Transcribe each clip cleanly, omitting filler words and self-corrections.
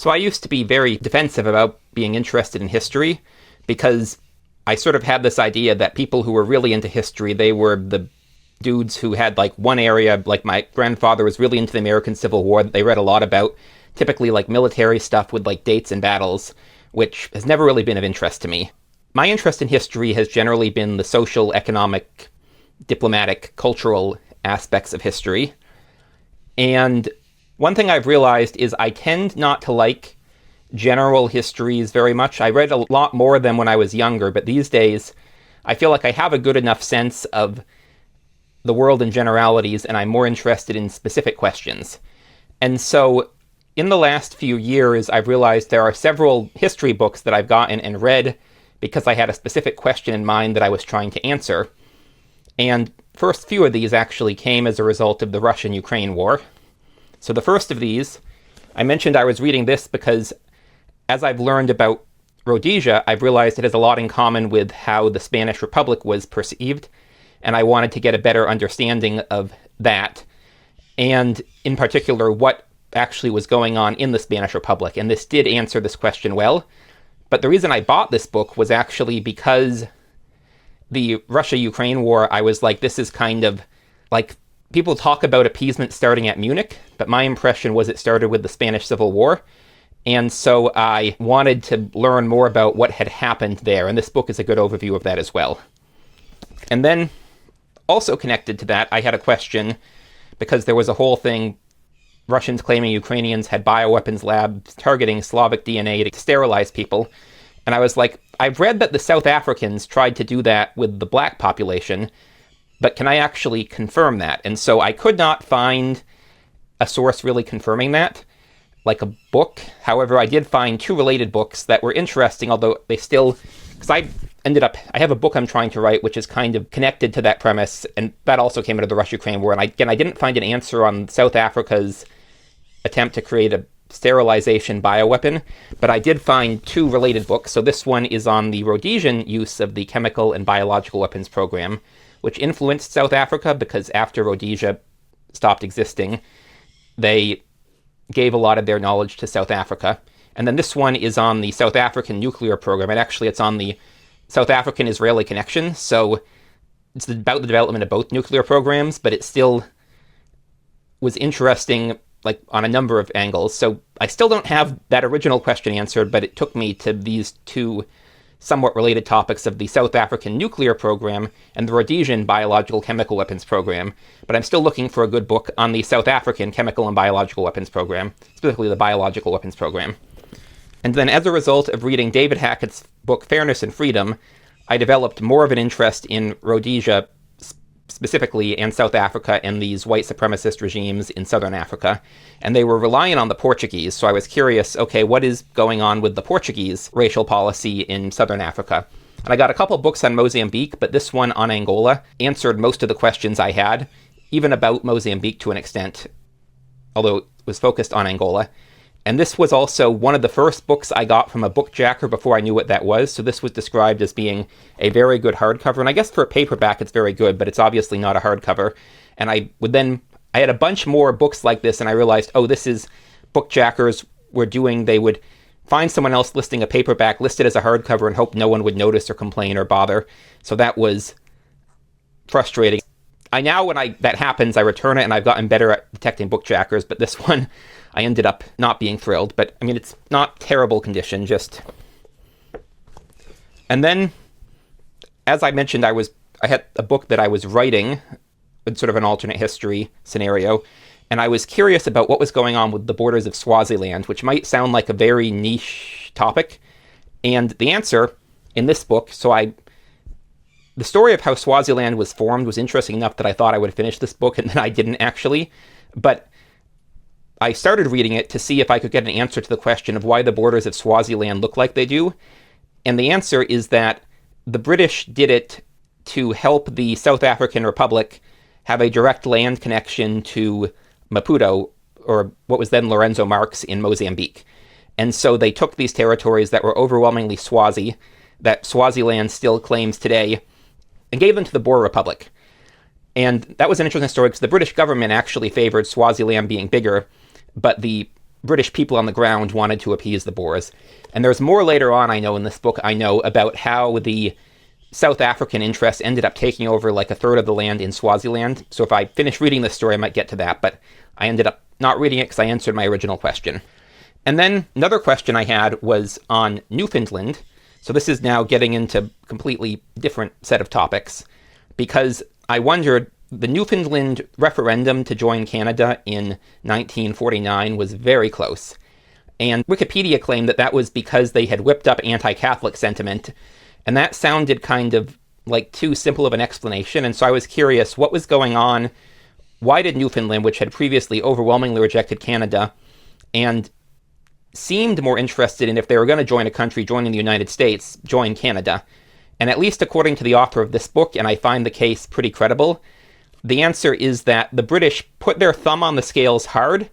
So I used to be very defensive about being interested in history because I sort of had this idea that people who were really into history, they were the dudes who had like one area, like my grandfather was really into the American Civil War that they read a lot about, typically like military stuff with like dates and battles, which has never really been of interest to me. My interest in history has generally been the social, economic, diplomatic, cultural aspects of history. And one thing I've realized is I tend not to like general histories very much. I read a lot more of them when I was younger, but these days I feel like I have a good enough sense of the world in generalities, and I'm more interested in specific questions. And so in the last few years, I've realized there are several history books that I've gotten and read because I had a specific question in mind that I was trying to answer. And first few of these actually came as a result of the Russian-Ukraine war. So the first of these, I mentioned I was reading this because as I've learned about Rhodesia, I've realized it has a lot in common with how the Spanish Republic was perceived, and I wanted to get a better understanding of that, and in particular, what actually was going on in the Spanish Republic. And this did answer this question well, but the reason I bought this book was actually because the Russia-Ukraine war, I was like, this is kind of like, people talk about appeasement starting at Munich, but my impression was it started with the Spanish Civil War. And so I wanted to learn more about what had happened there, and this book is a good overview of that as well. And then, also connected to that, I had a question, because there was a whole thing, Russians claiming Ukrainians had bioweapons labs targeting Slavic DNA to sterilize people. And I was like, I've read that the South Africans tried to do that with the black population, but can I actually confirm that? And so I could not find a source really confirming that, like a book. However, I did find two related books that were interesting, although they still, because I have a book I'm trying to write, which is kind of connected to that premise, and that also came out of the Russia-Ukraine war. And I didn't find an answer on South Africa's attempt to create a sterilization bioweapon, but I did find two related books. So this one is on the Rhodesian use of the chemical and biological weapons program, which influenced South Africa because after Rhodesia stopped existing, they gave a lot of their knowledge to South Africa. And then this one is on the South African nuclear program, and actually it's on the South African-Israeli connection, so it's about the development of both nuclear programs, but it still was interesting, like, on a number of angles. So I still don't have that original question answered, but it took me to these two somewhat related topics of the South African nuclear program and the Rhodesian biological chemical weapons program. But I'm still looking for a good book on the South African chemical and biological weapons program, specifically the biological weapons program. And then as a result of reading David Hackett's book Fairness and Freedom, I developed more of an interest in Rhodesia specifically, and South Africa, and these white supremacist regimes in southern Africa. And they were relying on the Portuguese, so I was curious, okay, what is going on with the Portuguese racial policy in southern Africa? And I got a couple books on Mozambique, but this one on Angola answered most of the questions I had, even about Mozambique to an extent, although it was focused on Angola. And this was also one of the first books I got from a bookjacker before I knew what that was. So this was described as being a very good hardcover. And I guess for a paperback, it's very good, but it's obviously not a hardcover. And I had a bunch more books like this, and I realized, oh, this is bookjackers were doing, they would find someone else listing a paperback, list it as a hardcover, and hope no one would notice or complain or bother. So that was frustrating. When that happens, I return it, and I've gotten better at detecting bookjackers, but this one, I ended up not being thrilled. But, I mean, it's not terrible condition, just... And then, as I mentioned, I had a book that I was writing, with sort of an alternate history scenario, and I was curious about what was going on with the borders of Swaziland, which might sound like a very niche topic. And the answer in this book, the story of how Swaziland was formed was interesting enough that I thought I would finish this book, and then I didn't actually. But I started reading it to see if I could get an answer to the question of why the borders of Swaziland look like they do. And the answer is that the British did it to help the South African Republic have a direct land connection to Maputo, or what was then Lorenzo Marques in Mozambique. And so they took these territories that were overwhelmingly Swazi, that Swaziland still claims today, and gave them to the Boer Republic. And that was an interesting story because the British government actually favored Swaziland being bigger, but the British people on the ground wanted to appease the Boers. And there's more later on, I know, in this book, I know about how the South African interests ended up taking over like a third of the land in Swaziland. So if I finish reading this story, I might get to that, but I ended up not reading it because I answered my original question. And then another question I had was on Newfoundland. So this is now getting into completely different set of topics, because I wondered, the Newfoundland referendum to join Canada in 1949 was very close. And Wikipedia claimed that that was because they had whipped up anti-Catholic sentiment. And that sounded kind of like too simple of an explanation. And so I was curious, what was going on? Why did Newfoundland, which had previously overwhelmingly rejected Canada and seemed more interested in, if they were going to join a country joining the United States, join Canada? And at least according to the author of this book, and I find the case pretty credible, the answer is that the British put their thumb on the scales hard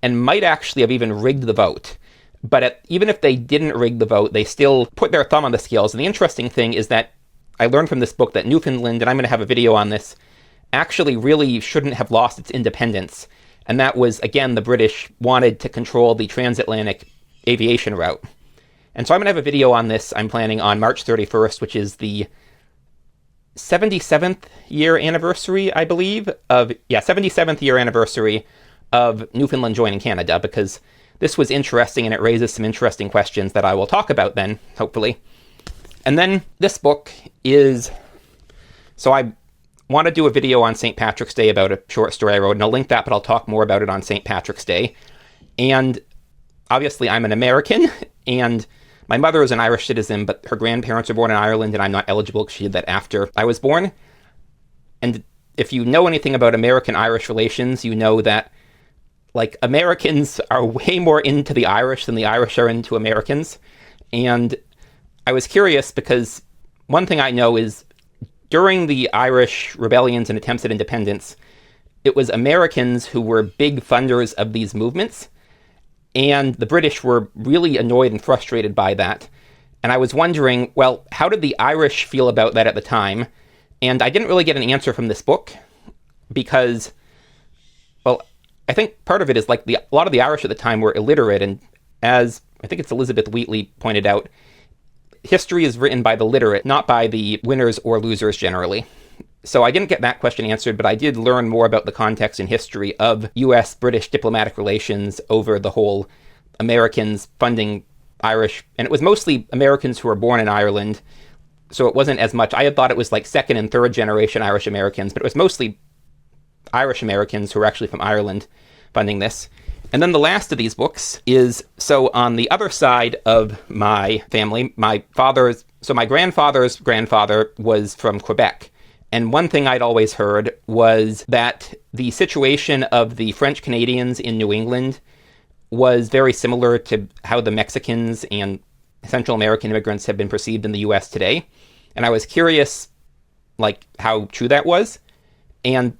and might actually have even rigged the vote. But even if they didn't rig the vote, they still put their thumb on the scales. And the interesting thing is that I learned from this book that Newfoundland, and I'm going to have a video on this, actually really shouldn't have lost its independence. And that was, again, the British wanted to control the transatlantic aviation route. And so I'm going to have a video on this, I'm planning on March 31st, which is the 77th year anniversary, I believe, 77th year anniversary of Newfoundland joining Canada, because this was interesting and it raises some interesting questions that I will talk about then, hopefully. And then this book is, so I want to do a video on St. Patrick's Day about a short story I wrote, and I'll link that, but I'll talk more about it on St. Patrick's Day. And obviously I'm an American, and my mother is an Irish citizen, but her grandparents were born in Ireland, and I'm not eligible because she did that after I was born. And if you know anything about American-Irish relations, you know that, like, Americans are way more into the Irish than the Irish are into Americans. And I was curious because one thing I know is during the Irish rebellions and attempts at independence, it was Americans who were big funders of these movements. And the British were really annoyed and frustrated by that. And I was wondering, well, how did the Irish feel about that at the time? And I didn't really get an answer from this book because, well, I think part of it is like a lot of the Irish at the time were illiterate. And as I think it's Elizabeth Wheatley pointed out, history is written by the literate, not by the winners or losers generally. So I didn't get that question answered, but I did learn more about the context and history of U.S.-British diplomatic relations over the whole Americans funding Irish. And it was mostly Americans who were born in Ireland, so it wasn't as much. I had thought it was like second and third generation Irish Americans, but it was mostly Irish Americans who were actually from Ireland funding this. And then the last of these books is, so on the other side of my family, my grandfather's grandfather was from Quebec. And one thing I'd always heard was that the situation of the French Canadians in New England was very similar to how the Mexicans and Central American immigrants have been perceived in the U.S. today. And I was curious, like, how true that was. And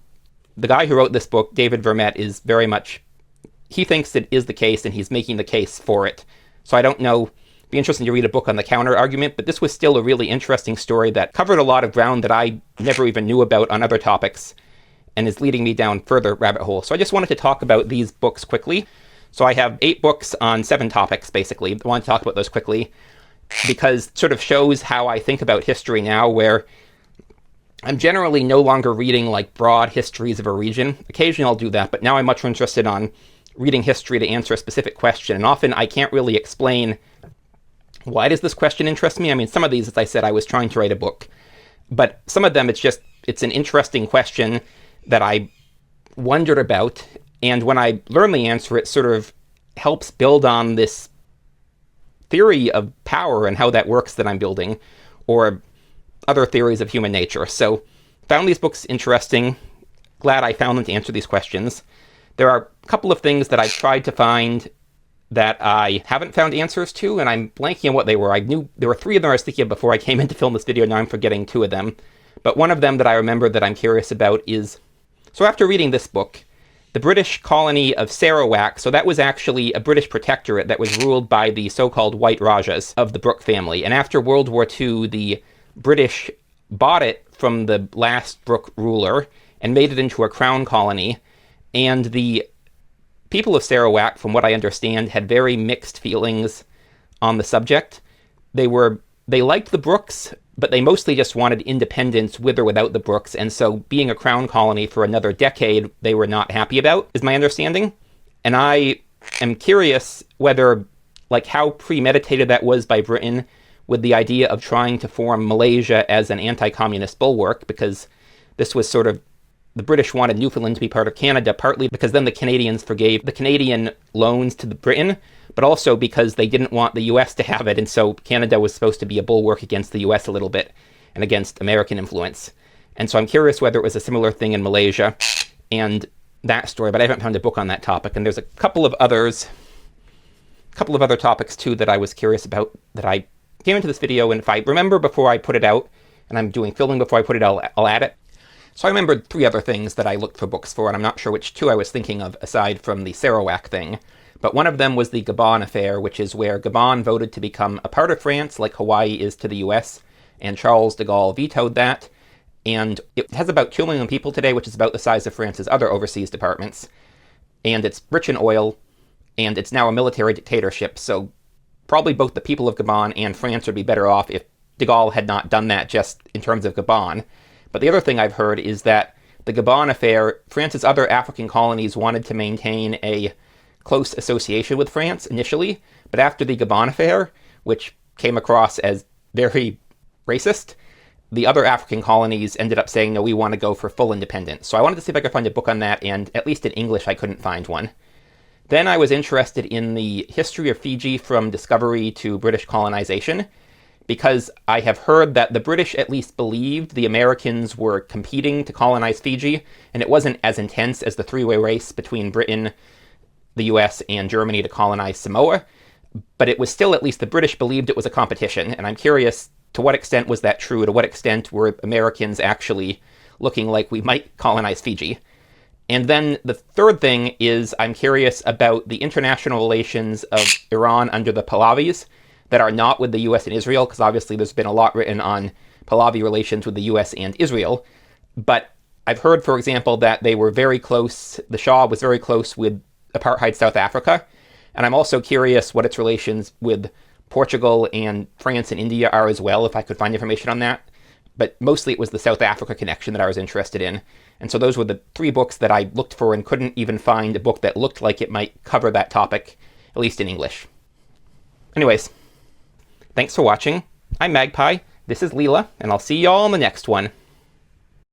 the guy who wrote this book, David Vermette, is very much, he thinks it is the case, and he's making the case for it. So I don't know. Be interesting to read a book on the counter argument, but this was still a really interesting story that covered a lot of ground that I never even knew about on other topics and is leading me down further rabbit holes. So I just wanted to talk about these books quickly. So I have 8 books on 7 topics, basically. I want to talk about those quickly because it sort of shows how I think about history now, where I'm generally no longer reading like broad histories of a region. Occasionally I'll do that, but now I'm much more interested on reading history to answer a specific question. And often I can't really explain, why does this question interest me? I mean, some of these, as I said, I was trying to write a book. But some of them, it's an interesting question that I wondered about. And when I learn the answer, it sort of helps build on this theory of power and how that works that I'm building, or other theories of human nature. So found these books interesting. Glad I found them to answer these questions. There are a couple of things that I've tried to find that I haven't found answers to, and I'm blanking on what they were. I knew there were 3 of them I was thinking of before I came in to film this video. Now I'm forgetting 2 of them. But one of them that I remember that I'm curious about is, so after reading this book, the British colony of Sarawak, so that was actually a British protectorate that was ruled by the so-called White Rajas of the Brooke family. And after World War II, the British bought it from the last Brooke ruler and made it into a crown colony. And the people of Sarawak, from what I understand, had very mixed feelings on the subject. They liked the Brooks, but they mostly just wanted independence with or without the Brooks, and so being a crown colony for another decade, they were not happy about, is my understanding. And I am curious whether, like, how premeditated that was by Britain with the idea of trying to form Malaysia as an anti-communist bulwark, because this was sort of, the British wanted Newfoundland to be part of Canada, partly because then the Canadians forgave the Canadian loans to Britain, but also because they didn't want the US to have it, and so Canada was supposed to be a bulwark against the US a little bit, and against American influence. And so I'm curious whether it was a similar thing in Malaysia, and that story, but I haven't found a book on that topic, and there's a couple of other topics too that I was curious about that I came into this video, and if I remember before I put it out, and I'm doing filming before I put it out, I'll add it. So I remembered 3 other things that I looked for books for, and I'm not sure which 2 I was thinking of aside from the Sarawak thing. But one of them was the Gabon affair, which is where Gabon voted to become a part of France, like Hawaii is to the US, and Charles de Gaulle vetoed that. And it has about 2 million people today, which is about the size of France's other overseas departments. And it's rich in oil, and it's now a military dictatorship, so probably both the people of Gabon and France would be better off if de Gaulle had not done that just in terms of Gabon. But the other thing I've heard is that the Gabon affair, France's other African colonies wanted to maintain a close association with France initially, but after the Gabon affair, which came across as very racist, the other African colonies ended up saying, no, we want to go for full independence. So I wanted to see if I could find a book on that, and at least in English I couldn't find one. Then I was interested in the history of Fiji from discovery to British colonization, because I have heard that the British at least believed the Americans were competing to colonize Fiji, and it wasn't as intense as the three-way race between Britain, the US, and Germany to colonize Samoa, but it was still, at least the British believed it was a competition, and I'm curious, to what extent was that true? To what extent were Americans actually looking like we might colonize Fiji? And then the third thing is I'm curious about the international relations of Iran under the Pahlavis that are not with the US and Israel, because obviously there's been a lot written on Pahlavi relations with the US and Israel. But I've heard, for example, that they were very close, the Shah was very close with apartheid South Africa. And I'm also curious what its relations with Portugal and France and India are as well, if I could find information on that. But mostly it was the South Africa connection that I was interested in. And so those were the 3 books that I looked for and couldn't even find a book that looked like it might cover that topic, at least in English. Anyways, thanks for watching. I'm Magpie, this is Leela, and I'll see y'all in the next one.